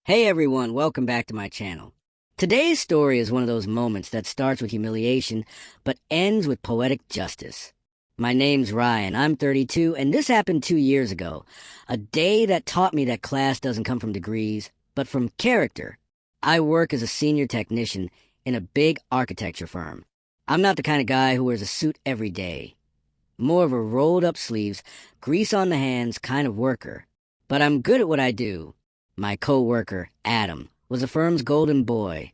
Hey everyone, welcome back to my channel. Today's story is one of those moments that starts with humiliation, but ends with poetic justice. My name's Ryan, I'm 32, and this happened 2 years ago. A day that taught me that class doesn't come from degrees, but from character. I work as a senior technician in a big architecture firm. I'm not the kind of guy who wears a suit every day. More of a rolled up sleeves, grease on the hands kind of worker. But I'm good at what I do. My coworker, Adam, was the firm's golden boy,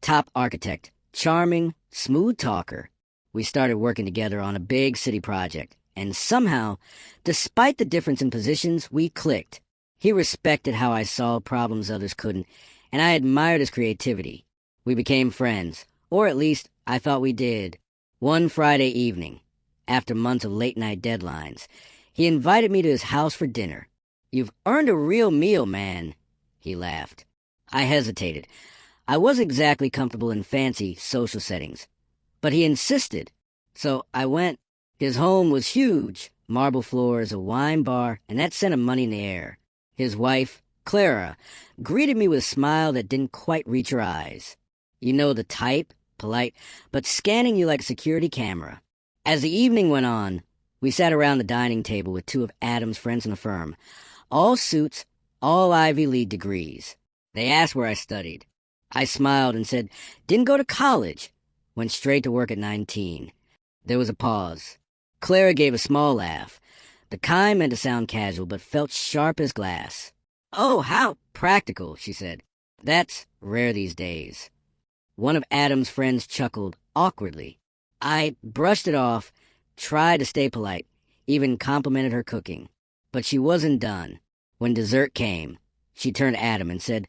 top architect, charming, smooth talker. We started working together on a big city project, and somehow, despite the difference in positions, we clicked. He respected how I solved problems others couldn't, and I admired his creativity. We became friends, or at least I thought we did. One Friday evening, after months of late-night deadlines, he invited me to his house for dinner. "You've earned a real meal, man," he laughed. I hesitated. I wasn't exactly comfortable in fancy social settings, but he insisted. So I went. His home was huge, marble floors, a wine bar, and that scent of money in the air. His wife, Clara, greeted me with a smile that didn't quite reach her eyes. You know the type, polite, but scanning you like a security camera. As the evening went on, we sat around the dining table with two of Adam's friends in the firm. All suits, all Ivy League degrees. They asked where I studied. I smiled and said, "Didn't go to college." Went straight to work at 19. There was a pause. Clara gave a small laugh. The kind meant to sound casual, but felt sharp as glass. "Oh, how practical," she said. "That's rare these days." One of Adam's friends chuckled awkwardly. I brushed it off, tried to stay polite, even complimented her cooking. But she wasn't done. When dessert came, she turned to Adam and said,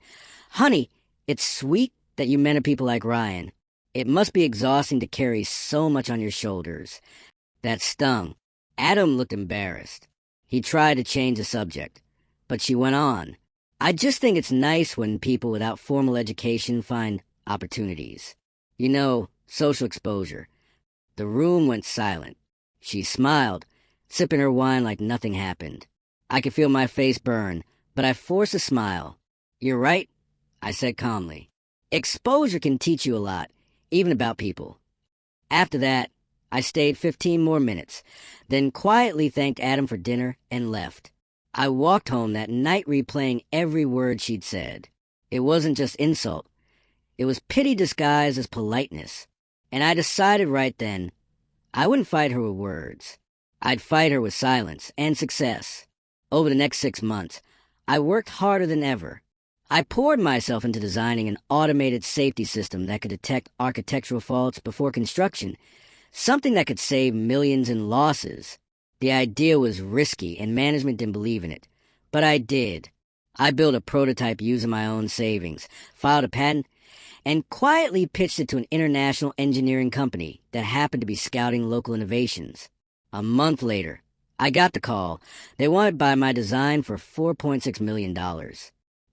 "Honey, it's sweet that you mentor people like Ryan. It must be exhausting to carry so much on your shoulders." That stung. Adam looked embarrassed. He tried to change the subject, but she went on. "I just think it's nice when people without formal education find opportunities. You know, social exposure." The room went silent. She smiled, sipping her wine like nothing happened. I could feel my face burn, but I forced a smile. "You're right," I said calmly. "Exposure can teach you a lot, even about people." After that, I stayed 15 more minutes, then quietly thanked Adam for dinner and left. I walked home that night replaying every word she'd said. It wasn't just insult. It was pity disguised as politeness. And I decided right then, I wouldn't fight her with words. I'd fight her with silence and success. Over the next 6 months, I worked harder than ever. I poured myself into designing an automated safety system that could detect architectural faults before construction, something that could save millions in losses. The idea was risky and management didn't believe in it, but I did. I built a prototype using my own savings, filed a patent, and quietly pitched it to an international engineering company that happened to be scouting local innovations. A month later, I got the call. They wanted to buy my design for $4.6 million.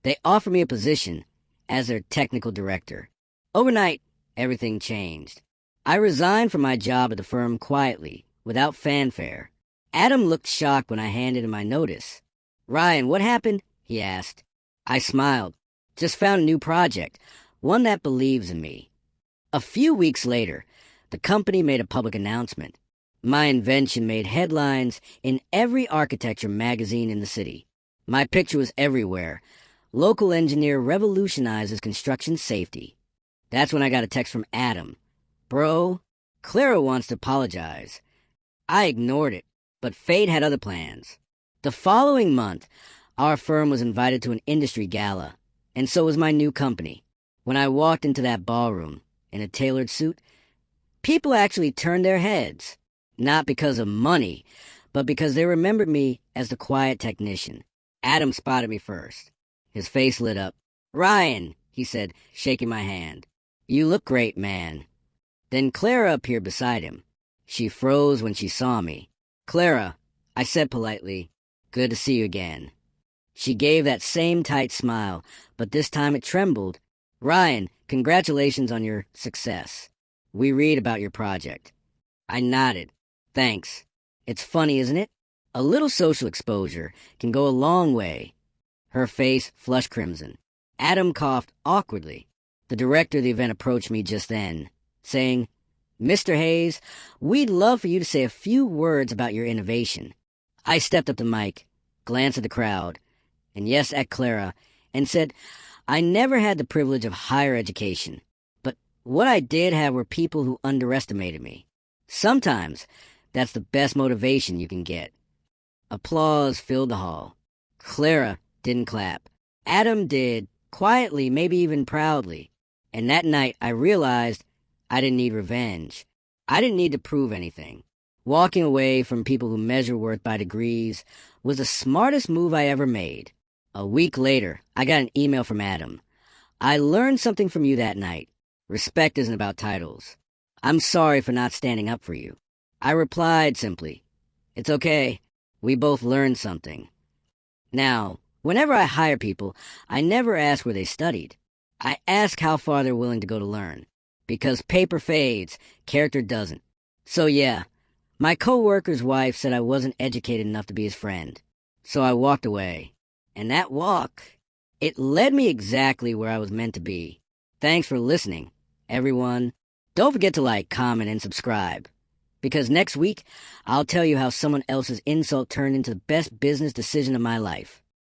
They offered me a position as their technical director. Overnight, everything changed. I resigned from my job at the firm quietly, without fanfare. Adam looked shocked when I handed him my notice. "Ryan, what happened?" he asked. I smiled. "Just found a new project, one that believes in me." A few weeks later, the company made a public announcement. My invention made headlines in every architecture magazine in the city. My picture was everywhere. "Local engineer revolutionizes construction safety." That's when I got a text from Adam. "Bro, Clara wants to apologize." I ignored it, but fate had other plans. The following month, our firm was invited to an industry gala, and so was my new company. When I walked into that ballroom, in a tailored suit, people actually turned their heads. Not because of money, but because they remembered me as the quiet technician. Adam spotted me first. His face lit up. "Ryan," he said, shaking my hand. "You look great, man." Then Clara appeared beside him. She froze when she saw me. "Clara," I said politely, "good to see you again." She gave that same tight smile, but this time it trembled. "Ryan, congratulations on your success. We read about your project." I nodded. "Thanks. It's funny, isn't it? A little social exposure can go a long way." Her face flushed crimson. Adam coughed awkwardly. The director of the event approached me just then, saying, "Mr. Hayes, we'd love for you to say a few words about your innovation." I stepped up to Mike, glanced at the crowd, and yes, at Clara, and said, "I never had the privilege of higher education, but what I did have were people who underestimated me. Sometimes that's the best motivation you can get." Applause filled the hall. Clara didn't clap. Adam did, quietly, maybe even proudly. And that night I realized I didn't need revenge. I didn't need to prove anything. Walking away from people who measure worth by degrees was the smartest move I ever made. A week later, I got an email from Adam. "I learned something from you that night. Respect isn't about titles. I'm sorry for not standing up for you." I replied simply, "It's okay. We both learned something." Now, whenever I hire people, I never ask where they studied. I ask how far they're willing to go to learn. Because paper fades, character doesn't. So yeah, my coworker's wife said I wasn't educated enough to be his friend. So I walked away. And that walk, it led me exactly where I was meant to be. Thanks for listening, everyone. Don't forget to like, comment, and subscribe. Because next week, I'll tell you how someone else's insult turned into the best business decision of my life.